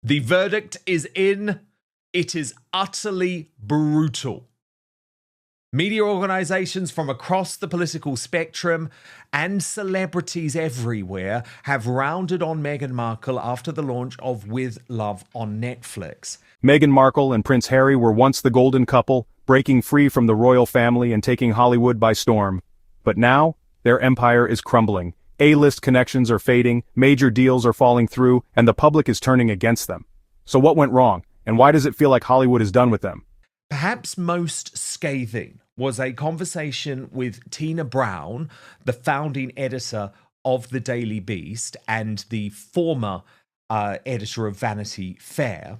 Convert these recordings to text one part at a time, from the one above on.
The verdict is in. It is utterly brutal. Media organizations from across the political spectrum and celebrities everywhere have rounded on Meghan Markle after the launch of With Love on Netflix. Meghan Markle and Prince Harry were once the golden couple, breaking free from the royal family and taking Hollywood by storm. But now, their empire is crumbling. A-list connections are fading, major deals are falling through, and the public is turning against them. So what went wrong, and why does it feel like Hollywood is done with them? Perhaps most scathing was a conversation with Tina Brown, the founding editor of The Daily Beast and the former editor of Vanity Fair,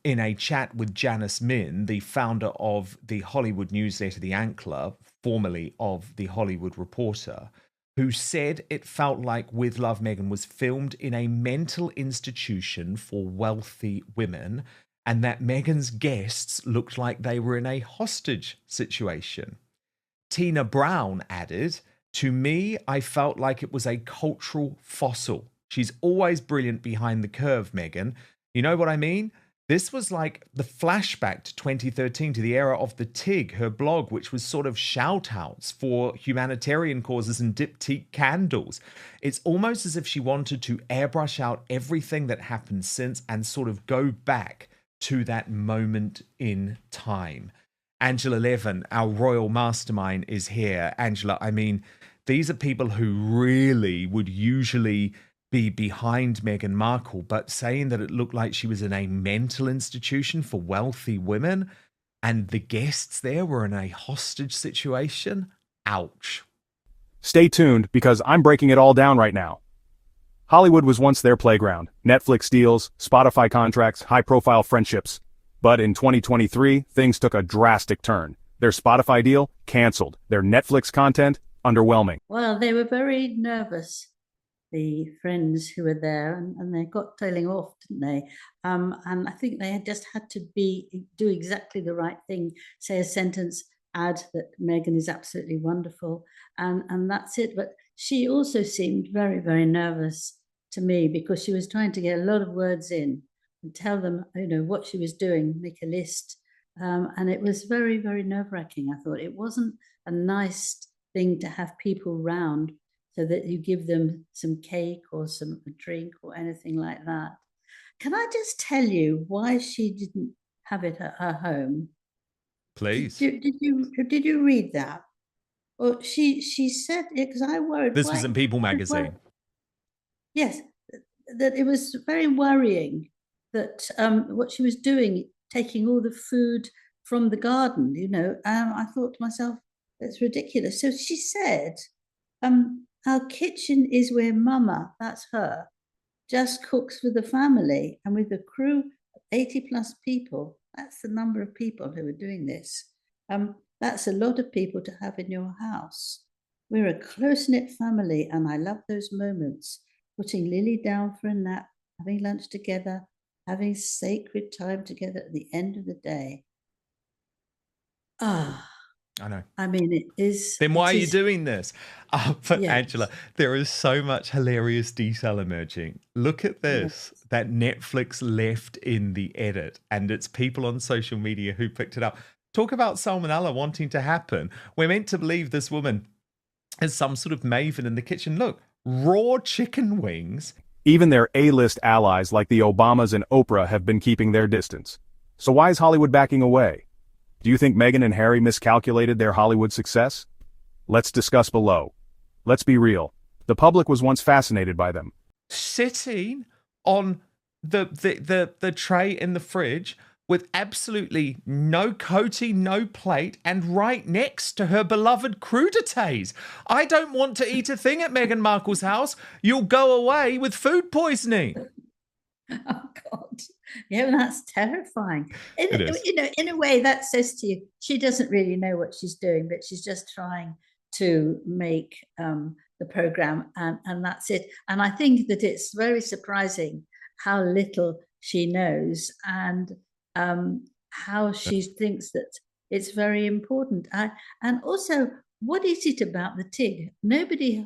in a chat with Janice Min, the founder of the Hollywood newsletter The Ankler, formerly of The Hollywood Reporter, who said it felt like With Love Meghan was filmed in a mental institution for wealthy women, and that Meghan's guests looked like they were in a hostage situation. Tina Brown added, "To me, I felt like it was a cultural fossil. She's always brilliant behind the curve, Meghan. You know what I mean? This was like the flashback to 2013, to the era of the TIG, her blog, which was sort of shout-outs for humanitarian causes and diptyque candles. It's almost as if she wanted to airbrush out everything that happened since and sort of go back to that moment in time." Angela Levin, our royal mastermind, is here. Angela, I mean, these are people who really would usually be behind Meghan Markle, but saying that it looked like she was in a mental institution for wealthy women and the guests there were in a hostage situation? Ouch. Stay tuned, because I'm breaking it all down right now. Hollywood was once their playground. Netflix deals, Spotify contracts, high-profile friendships. But in 2023, things took a drastic turn. Their Spotify deal, canceled. Their Netflix content, underwhelming. Well, they were very nervous, the friends who were there, and they got tailing off, didn't they? And I think they had just had to do exactly the right thing, say a sentence, add that Meghan is absolutely wonderful, and that's it. But she also seemed very, very nervous to me, because she was trying to get a lot of words in and tell them, what she was doing, make a list. And it was very, very nerve-wracking, I thought. It wasn't a nice thing to have people round so that you give them some cake or some drink or anything like that. Can I just tell you why she didn't have it at her home? Please. Did you read that? Well, she said it, because I worried. This was in People magazine. Yes, that it was very worrying that what she was doing, taking all the food from the garden, I thought to myself, it's ridiculous. So she said, our kitchen is where Mama, that's her, just cooks for the family, and with a crew of 80 plus people, that's the number of people who are doing this. That's a lot of people to have in your house. We're a close-knit family, and I love those moments. Putting Lily down for a nap, having lunch together, having sacred time together at the end of the day. I know. I mean, it is. Then why are you doing this? But yes. Angela, there is so much hilarious detail emerging. Look at this, that Netflix left in the edit, and it's people on social media who picked it up. Talk about salmonella wanting to happen. We're meant to believe this woman is some sort of maven in the kitchen. Look, raw chicken wings. Even their A-list allies like the Obamas and Oprah have been keeping their distance. So why is Hollywood backing away? Do you think Meghan and Harry miscalculated their Hollywood success? Let's discuss below. Let's be real. The public was once fascinated by them. Sitting on the tray in the fridge with absolutely no coating, no plate, and right next to her beloved crudités. I don't want to eat a thing at Meghan Markle's house. You'll go away with food poisoning. Oh, God. Yeah, that's terrifying. It is. In a way, that says to you, she doesn't really know what she's doing, but she's just trying to make the program, and that's it. And I think that it's very surprising how little she knows, and how she thinks that it's very important. And also, what is it about the TIG? Nobody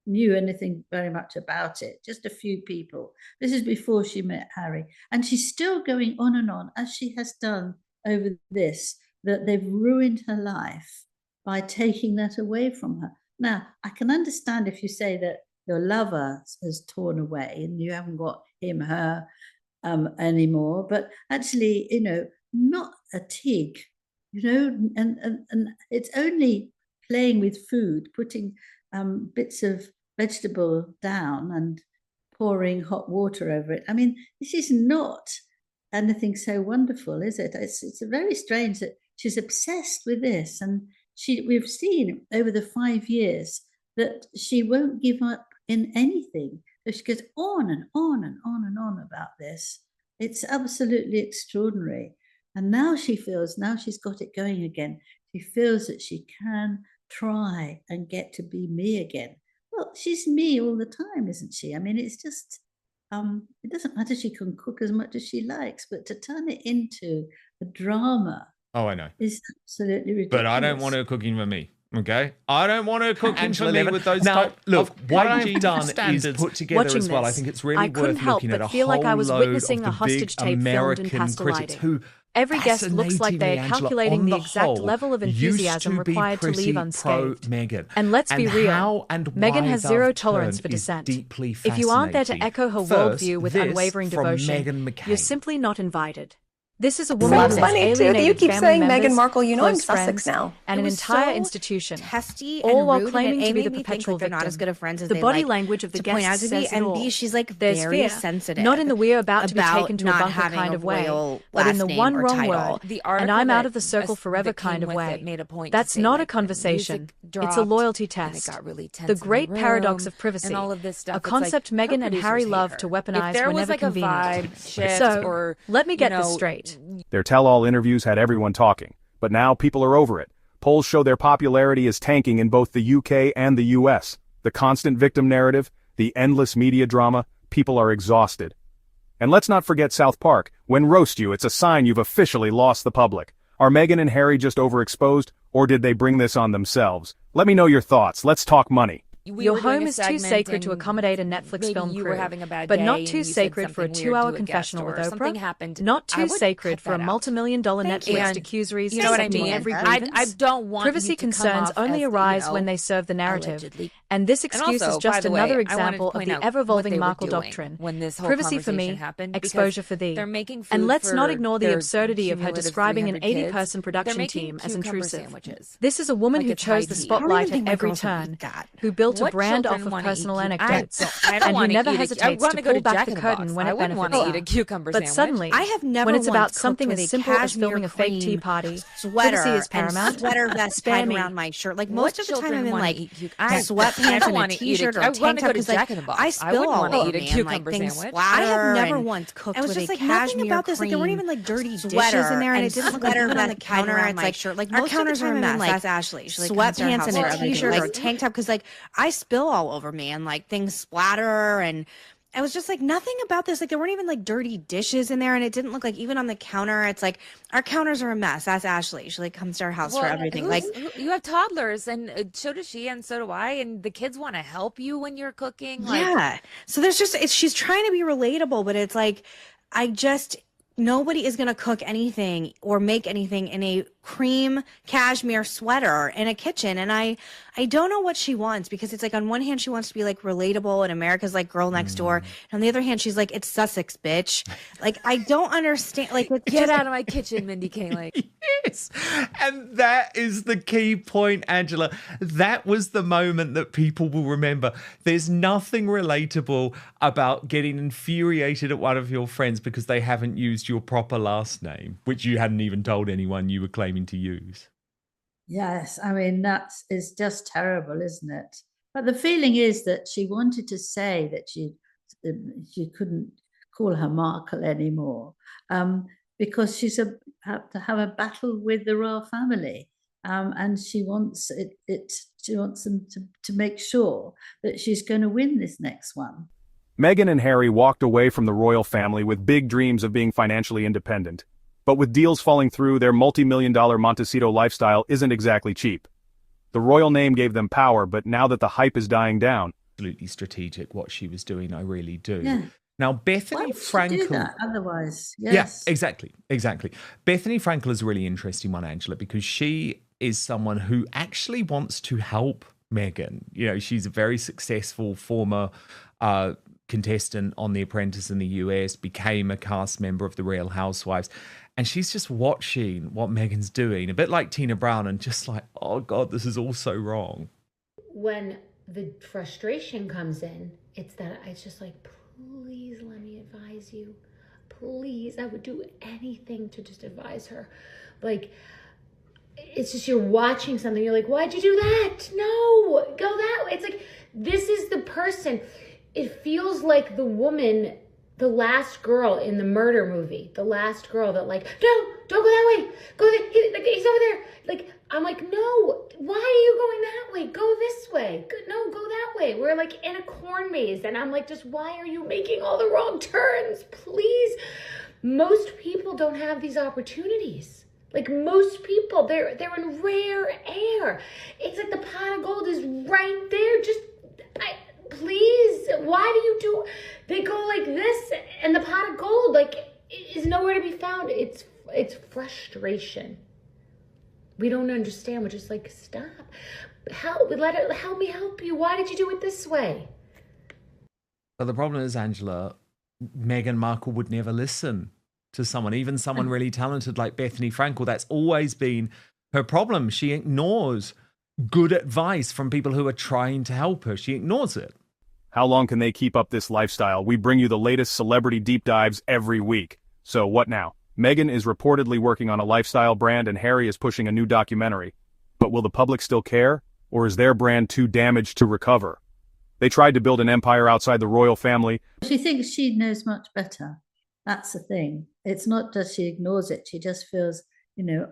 knew anything very much about it, just a few people. This is before she met Harry. And she's still going on, as she has done over this, that they've ruined her life by taking that away from her. Now, I can understand if you say that your lover has torn away and you haven't got him, her anymore, but actually, not a Tig, and it's only playing with food, putting bits of vegetable down and pouring hot water over it. I mean, this is not anything so wonderful, is it? It's very strange that she's obsessed with this, and we've seen over the 5 years that she won't give up in anything. So she goes on and on and on and on about this. It's absolutely extraordinary. And now she's got it going again. She feels that she can try and get to be me again. Well, she's me all the time, isn't she? I mean, it's just, it doesn't matter, she can cook as much as she likes, but to turn it into a drama. Oh, I know. Is absolutely ridiculous. But I don't want her cooking for me. Okay, I don't want her cooking Angela for me Levin. with those. Now, type, look, what I've hygiene done is standards. put together Watching as well. I this, think it's really I couldn't worth help looking but at a feel whole like I was load witnessing of a the hostage big tape filmed in American pastel critics lighting. who Every guest looks like they are fascinatingly, Angela, calculating on the the exact whole, level of used enthusiasm to be required to pretty leave unscathed. pro-Meghan. And let's be real, how and Meghan why has they've zero tolerance turned for is dissent. deeply If you aren't there to fascinating. echo her First, worldview with this unwavering from devotion, Meghan McCain. you're simply not invited. This is a woman Sounds who has funny, too, that you alienated keep family saying members, Meghan Markle. You know I'm close Sussex friends, now. and an It was entire so institution, testy all and while rude, claiming and to A, be made the me think, perpetual like, they're not victim. as good of friends as The they body like language of the to point out guests to says be, it and all. B, she's like There's very fear, sensitive. not in the we're about to be about taken to a not bunker having kind a of way, royal but in the last name one or wrong title. word, The and article I'm out of that the circle forever that came kind of with way. it made a point That's to say, not a like, the conversation. music It's a dropped, loyalty and it test. got really tense The in the great paradox room, of privacy, and all of this stuff. a It's like, concept her Meghan and Harry producers hate love her. to If weaponize there was whenever like a convenient. vibe shift, So, or let me get this you know, straight. Their tell-all interviews had everyone talking, but now people are over it. Polls show their popularity is tanking in both the UK and the US. The constant victim narrative, the endless media drama, people are exhausted. And let's not forget South Park. When roast you, it's a sign you've officially lost the public. Are Meghan and Harry just overexposed, or did they bring this on themselves? Let me know your thoughts. Let's talk money. Your home is too sacred to accommodate a Netflix film you crew, were having a bad but day not and too you said sacred for a something weird 2-hour to a confessional guest with or something Oprah. happened, Not I too would sacred cut for a that out. multi-million-dollar Thank you. Netflix And accusories you know what I accepting mean? every I grievance. don't want Privacy you to come concerns off only as, arise when they serve the narrative, allegedly. and this And excuse also, is just by the way, another I wanted to example of point the out ever-evolving what they were Markle doing doctrine. when this whole Privacy for me, conversation happened, because exposure for thee. they're making food And let's not for ignore the their absurdity of her cumulative describing an 300 kids. 80-person production They're making team as cucumber intrusive. sandwiches. This is a woman Like who it's chose the high tea. spotlight I don't even at think my every girls would turn, eat that. who built a What brand off children of wanna personal eat anecdotes, I don't and who wanna never eat a- I hesitates wanna to go pull back Jack the in the curtain Box. when I it wouldn't benefits wanna eat her. a cucumber But sandwich. suddenly, I have never when it's about once something cooked as with a simple as cashmere filming a fake tea cream party, sweater privacy is and paramount. sweater vest Spare tied me. around my shirt. Like What most of the time, children I'm in wanna like eat sweatpants I don't and a wanna t-shirt or I a wanna tank go top to because Jack in the Box. I I spill wouldn't all wanna over eat a me and cucumber like things sandwich. splatter. I have never and once cooked it was with just a like nothing cashmere about this. Like there weren't cream even like dirty dishes sweater in there, and and it didn't look sweater like even on the vest counter around at my like shirt. Like our most of the counters time are a I'm in mess. like That's Ashley. She like comes to our sweatpants house and for a everything. t-shirt Like or tank top because like I spill all over me and like things splatter and I was just like nothing about this. Like there weren't even like dirty dishes in there and it didn't look like even on the counter. It's like our counters are a mess. That's Ashley. She like comes to our house for everything. Like you have toddlers, and so does she, and so do I, and the kids want to help you when you're cooking. Like, yeah. So there's just she's trying to be relatable, but it's like I just nobody is going to cook anything or make anything in a cream cashmere sweater in a kitchen. And I don't know what she wants because it's like on one hand, she wants to be like relatable and America's like girl next door. And on the other hand, she's like, it's Sussex, bitch. Like, I don't understand. Like, it's get just, out of my kitchen, Mindy Kaling. Yes. And that is the key point, Angela. That was the moment that people will remember. There's nothing relatable about getting infuriated at one of your friends because they haven't used your proper last name, which you hadn't even told anyone you were claiming to use. Yes, I mean, is just terrible, isn't it? But the feeling is that she wanted to say that she couldn't call her Markle anymore because she's have to have a battle with the royal family, and she wants she wants them to make sure that she's going to win this next one. Meghan and Harry walked away from the royal family with big dreams of being financially independent. But with deals falling through, their multi-million-dollar Montecito lifestyle isn't exactly cheap. The royal name gave them power, but now that the hype is dying down, absolutely strategic what she was doing. I really do. Yeah. Now, Why Bethany would she do Frankel. that otherwise? Yeah, Yes. exactly. Bethany Frankel is a really interesting one, Angela, because she is someone who actually wants to help Meghan. You know, she's a very successful former contestant on The Apprentice in the US, became a cast member of The Real Housewives, and she's just watching what Meghan's doing, a bit like Tina Brown, and just like, oh God, this is all so wrong. When the frustration comes in, it's just like, please let me advise you. Please, I would do anything to just advise her. Like, it's just you're watching something, you're like, why'd you do that? No, go that way. It's like, this is the person. It feels like the woman, the last girl in the murder movie, the last girl that like, no, don't go that way. Go there. He's over there. Like, I'm like, no, why are you going that way? Go this way. No, go that way. We're like in a corn maze. And I'm like, just why are you making all the wrong turns? Please. Most people don't have these opportunities. Like most people, they're in rare air. It's like the pot of gold is right there. Please, why do you do, they go like this and the pot of gold like is nowhere to be found. It's frustration. We don't understand. We're just like, stop. Help me help you. Why did you do it this way? But the problem is, Angela, Meghan Markle would never listen to someone, even someone really talented like Bethany Frankel. That's always been her problem. She ignores good advice from people who are trying to help her. She ignores it. How long can they keep up this lifestyle? We bring you the latest celebrity deep dives every week. So what now? Meghan is reportedly working on a lifestyle brand and Harry is pushing a new documentary. But will the public still care? Or is their brand too damaged to recover? They tried to build an empire outside the royal family. She thinks she knows much better. That's the thing. It's not that she ignores it. She just feels,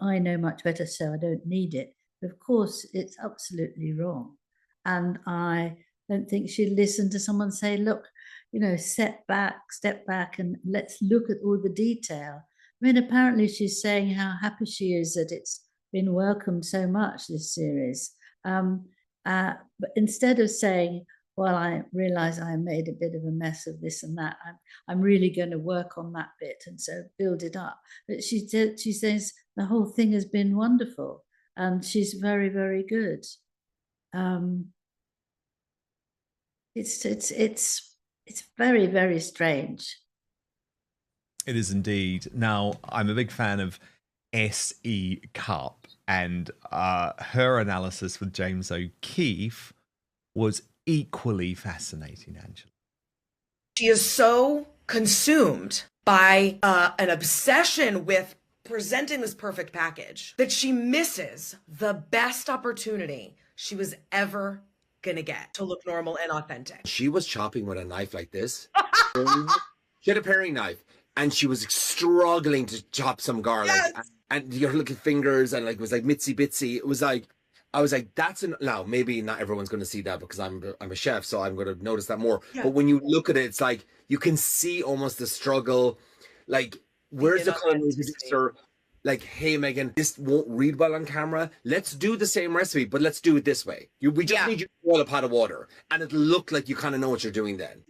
I know much better, so I don't need it. But of course, it's absolutely wrong. And I don't think she'd listen to someone say, look, step back, and let's look at all the detail. I mean, apparently she's saying how happy she is that it's been welcomed so much, this series. But instead of saying, well, I realize I made a bit of a mess of this and that, I'm really going to work on that bit and so build it up. But she says the whole thing has been wonderful and she's very, very good. It's very, very strange. It is indeed. Now, I'm a big fan of S.E. Cupp, and her analysis with James O'Keefe was equally fascinating, Angela. She is so consumed by an obsession with presenting this perfect package that she misses the best opportunity she was ever gonna get to look normal and authentic. She was chopping with a knife like this. She had a paring knife and she was struggling to chop some garlic. Yes. And your little fingers and like it was like mitsy bitsy. It was like, I was like, now maybe not everyone's going to see that because I'm a chef, so I'm going to notice that more. Yeah. But when you look at it, it's like you can see almost the struggle. Like, where's the culinary producer? Like, hey, Meghan, this won't read well on camera. Let's do the same recipe, but let's do it this way. We just need you to boil a pot of water, and it'll look like you kind of know what you're doing then.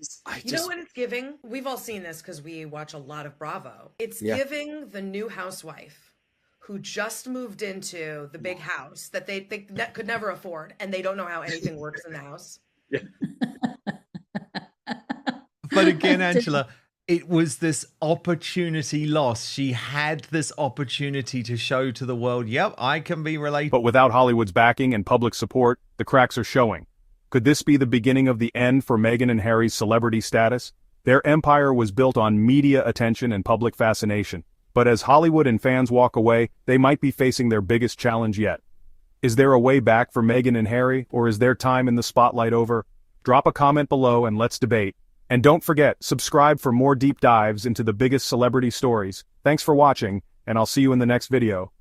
You know what it's giving? We've all seen this because we watch a lot of Bravo. It's giving the new housewife who just moved into the big house that they could never afford, and they don't know how anything works in the house. Yeah. But again, Angela, it was this opportunity lost. She had this opportunity to show to the world, yep, I can be relatable. But without Hollywood's backing and public support, the cracks are showing. Could this be the beginning of the end for Meghan and Harry's celebrity status? Their empire was built on media attention and public fascination. But as Hollywood and fans walk away, they might be facing their biggest challenge yet. Is there a way back for Meghan and Harry, or is their time in the spotlight over? Drop a comment below and let's debate. And don't forget, subscribe for more deep dives into the biggest celebrity stories. Thanks for watching, and I'll see you in the next video.